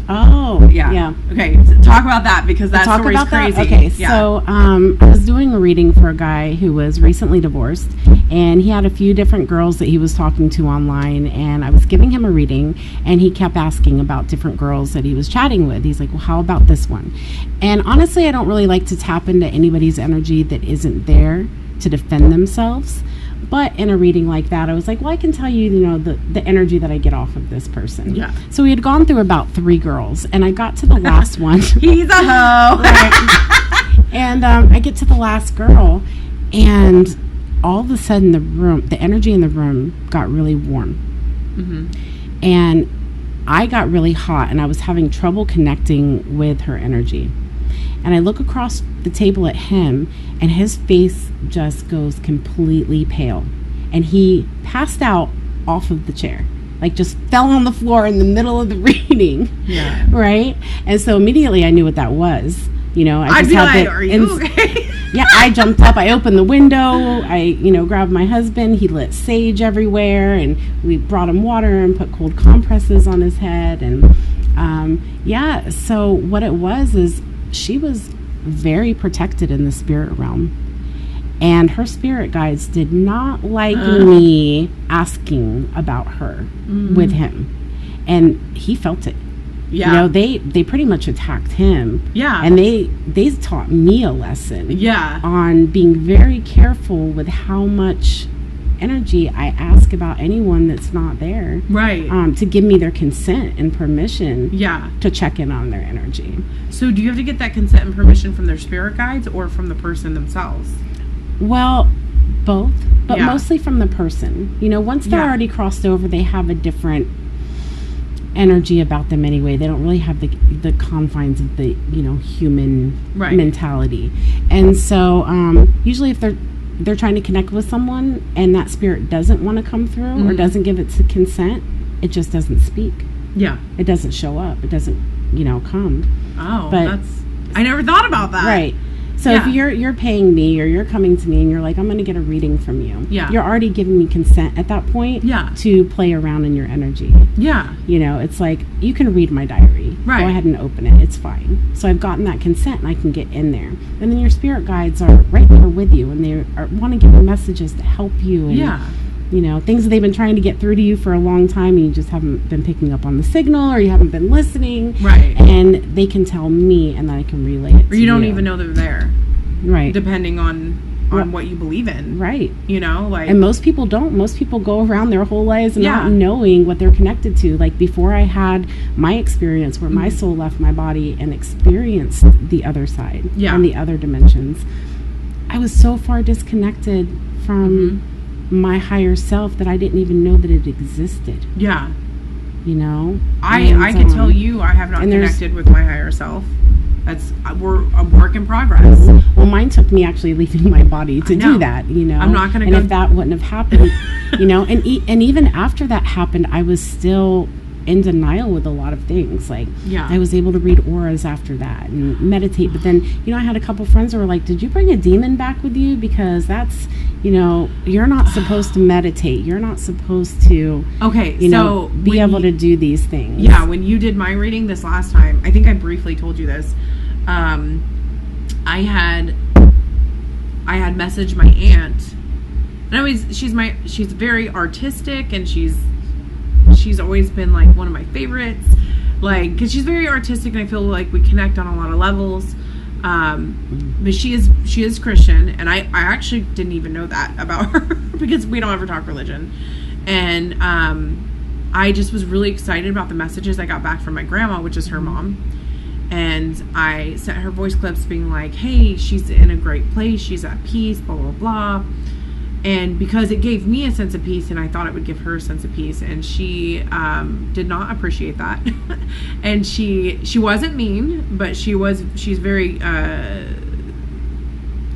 Oh, yeah. Okay, so talk about that, because that Talk story's about crazy. that? Okay, Yeah. so I was doing a reading for a guy who was recently divorced, and he had a few different girls that he was talking to online, and I was giving him a reading, and he kept asking about different girls that he was chatting with. He's like, well, how about this one? And honestly, I don't really like to tap into anybody's energy that isn't there to defend themselves. But in a reading like that, I was like, well, I can tell you, the energy that I get off of this person. Yeah. So we had gone through about 3 girls, and I got to the last one. He's a hoe. Right. And I get to the last girl, and all of a sudden the energy in the room got really warm. And I got really hot, and I was having trouble connecting with her energy. And I look across the table at him, and his face just goes completely pale. And he passed out off of the chair, like just fell on the floor in the middle of the reading. Yeah. Right? And so immediately I knew what that was. I'd be like, are you okay? Yeah, I jumped up, I opened the window, I grabbed my husband, he lit sage everywhere, and we brought him water and put cold compresses on his head. And so what it was is, she was very protected in the spirit realm, and her spirit guides did not like me asking about her with him, and he felt it. Yeah. They pretty much attacked him. Yeah. And they taught me a lesson. Yeah. On being very careful with how much energy I ask about anyone that's not there. Right. To give me their consent and permission. Yeah. To check in on their energy. So do you have to get that consent and permission from their spirit guides or from the person themselves? Well, both, but mostly from the person. Once they're already crossed over, they have a different energy about them anyway. They don't really have the confines of the human mentality. And so usually if they're trying to connect with someone and that spirit doesn't want to come through or doesn't give its consent, it just doesn't speak. Yeah. It doesn't show up. It doesn't, come. Oh, but I never thought about that. Right. So if you're paying me or you're coming to me and you're like, I'm going to get a reading from you. Yeah. You're already giving me consent at that point to play around in your energy. Yeah. It's like, you can read my diary. Right. Go ahead and open it. It's fine. So I've gotten that consent and I can get in there. And then your spirit guides are right there with you, and they want to give you messages to help you. And, things that they've been trying to get through to you for a long time, and you just haven't been picking up on the signal, or you haven't been listening. Right. And they can tell me, and then I can relay it to you. Or you don't even know they're there. Right. Depending on what you believe in. Right. And most people don't. Most people go around their whole lives not knowing what they're connected to. Like, before I had my experience where my soul left my body and experienced the other side and the other dimensions, I was so far disconnected from my higher self that I didn't even know that it existed. Yeah. I can tell you I have not connected with my higher self. We're a work in progress. Well, mine took me actually leaving my body to do that, I'm not going to go. And if that wouldn't have happened, and even after that happened, I was still in denial with a lot of things. Like, I was able to read auras after that and meditate. But then, I had a couple friends who were like, did you bring a demon back with you? Because that's, you're not supposed to meditate. You're not supposed to, be able to do these things. Yeah, when you did my reading this last time, I think I briefly told you this. I had messaged my aunt, and she's very artistic, and she's always been like one of my favorites. Like, because she's very artistic, and I feel like we connect on a lot of levels. But she is Christian, and I actually didn't even know that about her because we don't ever talk religion. And I just was really excited about the messages I got back from my grandma, which is her mom. And I sent her voice clips being like, hey, she's in a great place, she's at peace, blah, blah, blah. And because it gave me a sense of peace, and I thought it would give her a sense of peace, and she did not appreciate that. And she wasn't mean, but she's very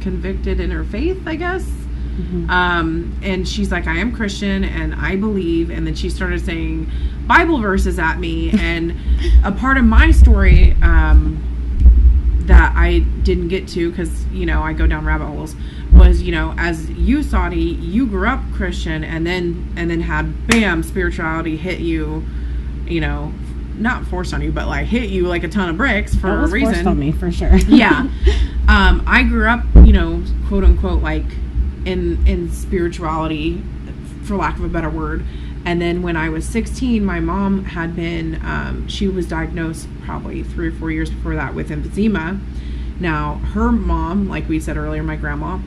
convicted in her faith, I guess. And she's like, I am Christian and I believe. And then she started saying Bible verses at me. And a part of my story that I didn't get to, because, you know, I go down rabbit holes, was, you know, as you, Sahdi, you grew up Christian and then had, bam, spirituality hit you, you know, not forced on you, but like hit you like a ton of bricks for a reason. Forced on me, for sure. Yeah. I grew up, you know, quote unquote, like in spirituality, for lack of a better word. And then when I was 16, my mom had been, she was diagnosed probably 3 or 4 years before that with emphysema. Now, her mom, like we said earlier, my grandma,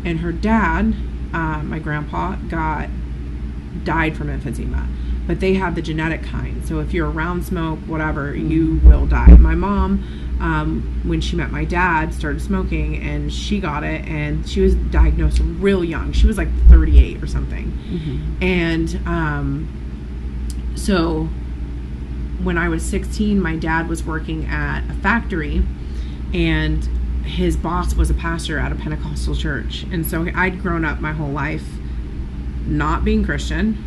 and her dad, my grandpa, died from emphysema. But they had the genetic kind. So if you're around smoke, whatever, you will die. My mom, when she met my dad, started smoking, and she got it, and she was diagnosed real young. She was like 38 or something. And so when I was 16, my dad was working at a factory, and his boss was a pastor at a Pentecostal church. And so I'd grown up my whole life not being Christian.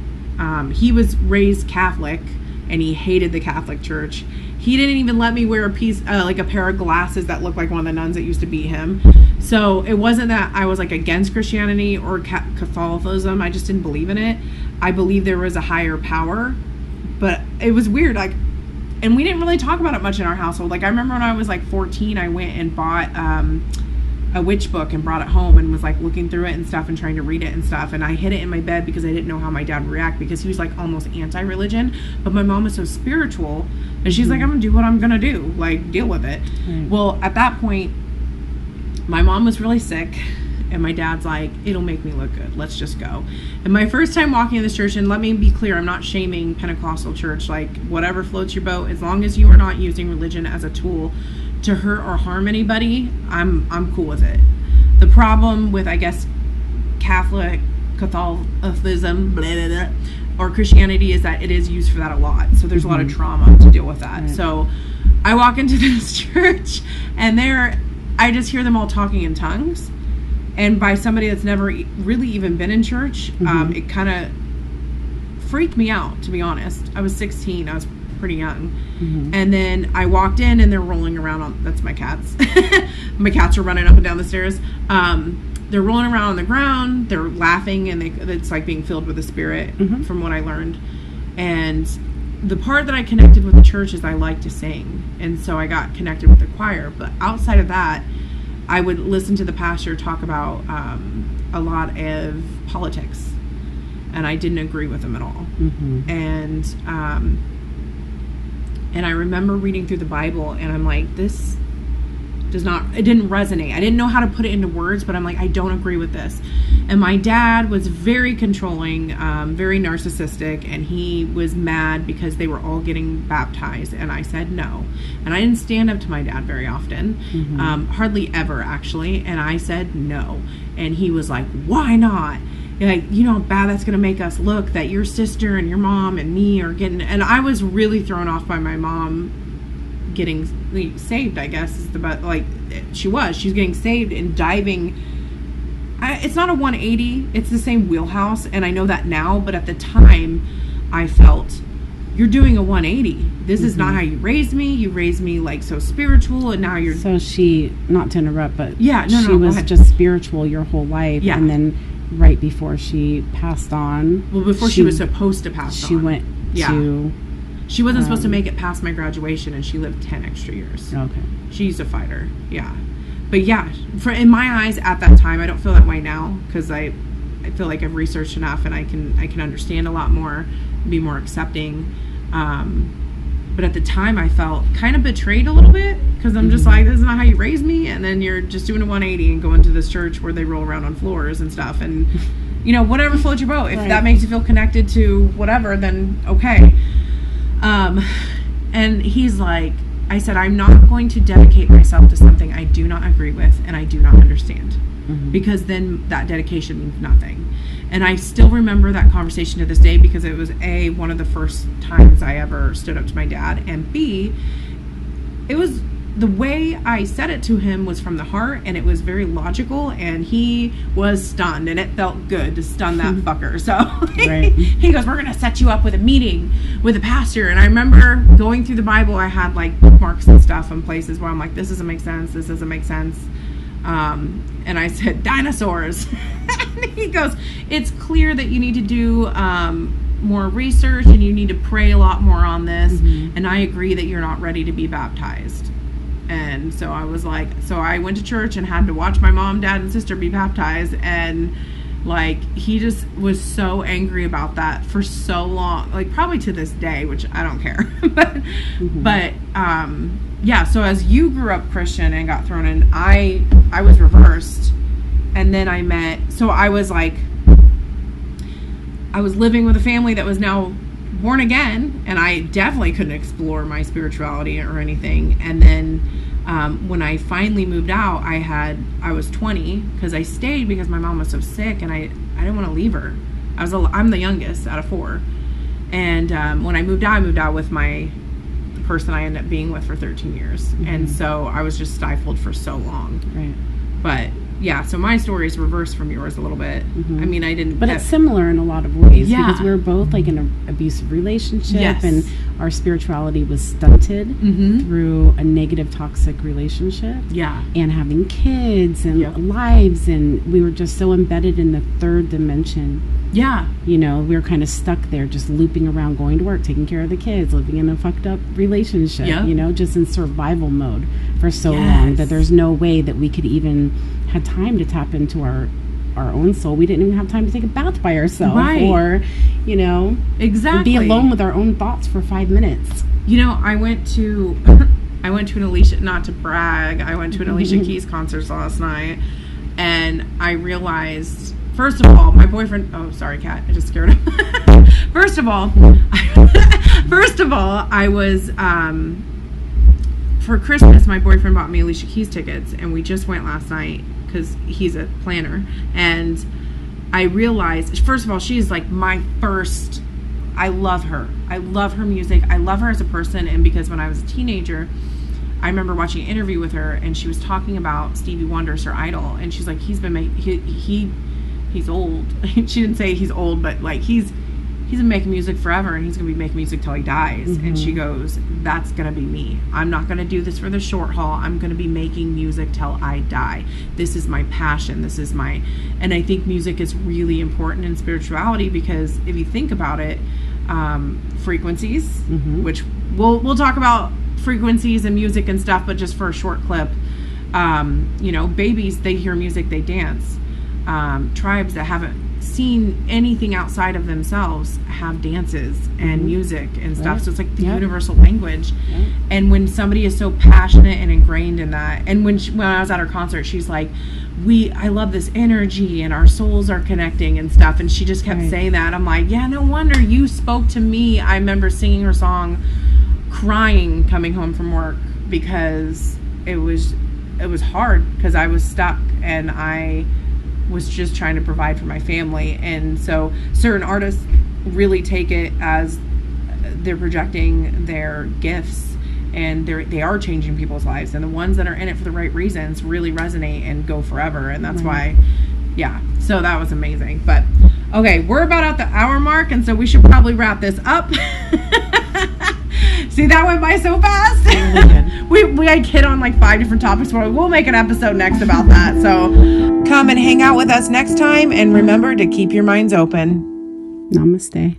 He was raised Catholic, and he hated the Catholic Church. He didn't even let me wear like a pair of glasses that looked like one of the nuns that used to beat him. So it wasn't that I was like against Christianity or Catholicism. I just didn't believe in it. I believed there was a higher power, but it was weird. Like, and we didn't really talk about it much in our household. Like, I remember when I was like 14, I went and bought a witch book and brought it home and was like looking through it and stuff and trying to read it and stuff. And I hid it in my bed because I didn't know how my dad would react, because he was like almost anti-religion. But my mom was so spiritual, and she's like, I'm gonna do what I'm gonna do, like, deal with it. Well, at that point, my mom was really sick, and my dad's like, it'll make me look good, let's just go. And my first time walking in this church, and let me be clear, I'm not shaming Pentecostal church, like, whatever floats your boat, as long as you are not using religion as a tool to hurt or harm anybody, I'm cool with it. The problem with, I guess, Catholicism, blah, blah, blah, or Christianity, is that it is used for that a lot. So there's a lot of trauma to deal with that. So I walk into this church, and I just hear them all talking in tongues. And by somebody that's never really even been in church, it kind of freaked me out, to be honest. I was 16. I was pretty young. And then I walked in, and they're rolling around that's my cats. My cats are running up and down the stairs. They're rolling around on the ground, they're laughing, and it's like being filled with the Spirit, from what I learned. And the part that I connected with the church is I like to sing, and so I got connected with the choir. But outside of that, I would listen to the pastor talk about a lot of politics, and I didn't agree with him at all. And I remember reading through the Bible, and I'm like, it didn't resonate. I didn't know how to put it into words, but I'm like, I don't agree with this. And my dad was very controlling, very narcissistic, and he was mad because they were all getting baptized, and I said no. And I didn't stand up to my dad very often, hardly ever, actually, and I said no. And he was like, why not? Like, you know how bad that's going to make us look, that your sister and your mom and me are getting... And I was really thrown off by my mom getting saved, I guess, is like, she's getting saved and diving. It's not a 180, it's the same wheelhouse, and I know that now, but at the time I felt, you're doing a 180. This is not how you raised me like so spiritual, and now you're... So she, not to interrupt, but yeah, she was just spiritual your whole life, and then right before she passed on, before she was supposed to pass on, she went to... She wasn't supposed to make it past my graduation, and she lived 10 extra years. Okay. She's a fighter, yeah. But yeah, in my eyes at that time, I don't feel that way now, because I feel like I've researched enough, and I can understand a lot more, be more accepting. But at the time I felt kind of betrayed a little bit, because I'm just like, this is not how you raised me. And then you're just doing a 180 and going to this church where they roll around on floors and stuff. And, you know, whatever floats your boat. If that makes you feel connected to whatever, then okay. And he's like, I said, I'm not going to dedicate myself to something I do not agree with and I do not understand. Because then that dedication means nothing. And I still remember that conversation to this day, because it was A, one of the first times I ever stood up to my dad, and B, it was the way I said it to him was from the heart, and it was very logical, and he was stunned, and it felt good to stun that fucker. So he goes, we're going to set you up with a meeting with a pastor. And I remember going through the Bible, I had like bookmarks and stuff in places where I'm like, this doesn't make sense, this doesn't make sense. And I said, dinosaurs. And he goes, it's clear that you need to do more research and you need to pray a lot more on this. And I agree that you're not ready to be baptized. And so I was like, so I went to church and had to watch my mom, dad, and sister be baptized. And like, he just was so angry about that for so long, like probably to this day, which I don't care. but yeah, so as you grew up Christian and got thrown in, I was reversed. And then I was like, I was living with a family that was now born again, and I definitely couldn't explore my spirituality or anything. And then when I finally moved out, I was 20, because I stayed because my mom was so sick, and I didn't want to leave her. I'm the youngest out of 4. And when I moved out with the person I ended up being with for 13 years. And so I was just stifled for so long. But yeah, so my story is reversed from yours a little bit. I mean, I didn't... But it's similar in a lot of ways. Because we were both like in an abusive relationship, and our spirituality was stunted through a negative, toxic relationship. And having kids and lives, and we were just so embedded in the third dimension. You know, we were kind of stuck there, just looping around, going to work, taking care of the kids, living in a fucked up relationship, you know, just in survival mode for so long that there's no way that we could even had time to tap into our own soul. We didn't even have time to take a bath by ourselves, or, you know, be alone with our own thoughts for 5 minutes. You know, I went to an Alicia, not to brag, I went to an Alicia Keys concert last night, and I realized, first of all, my boyfriend, oh, sorry, Kat, I just scared him. First of all, I was, for Christmas, my boyfriend bought me Alicia Keys tickets, and we just went last night, because he's a planner. And I realized, first of all, she's like my first, I love her. I love her music. I love her as a person. And because when I was a teenager, I remember watching an interview with her, and she was talking about Stevie Wonder's her idol. And she's like, he's old. She didn't say he's old, but like he's been making music forever, and he's going to be making music till he dies. And she goes, that's going to be me. I'm not going to do this for the short haul. I'm going to be making music till I die. This is my passion. And I think music is really important in spirituality, because if you think about it, frequencies, which we'll talk about frequencies and music and stuff, but just for a short clip, you know, babies, they hear music, they dance. Tribes that haven't seen anything outside of themselves have dances and music and stuff. So it's like the universal language. And when somebody is so passionate and ingrained in that, and when I was at her concert, she's like, I love this energy and our souls are connecting and stuff. And she just kept saying that. I'm like, yeah, no wonder you spoke to me. I remember singing her song, crying, coming home from work, because it was hard, because I was stuck and I was just trying to provide for my family. And so certain artists really take it as they're projecting their gifts, and they are changing people's lives, and the ones that are in it for the right reasons really resonate and go forever. And that's why, so that was amazing. But okay, we're about at the hour mark, and so we should probably wrap this up. See, that went by so fast. We had hit on like 5 different topics, but we'll make an episode next about that. So come and hang out with us next time, and remember to keep your minds open. Namaste.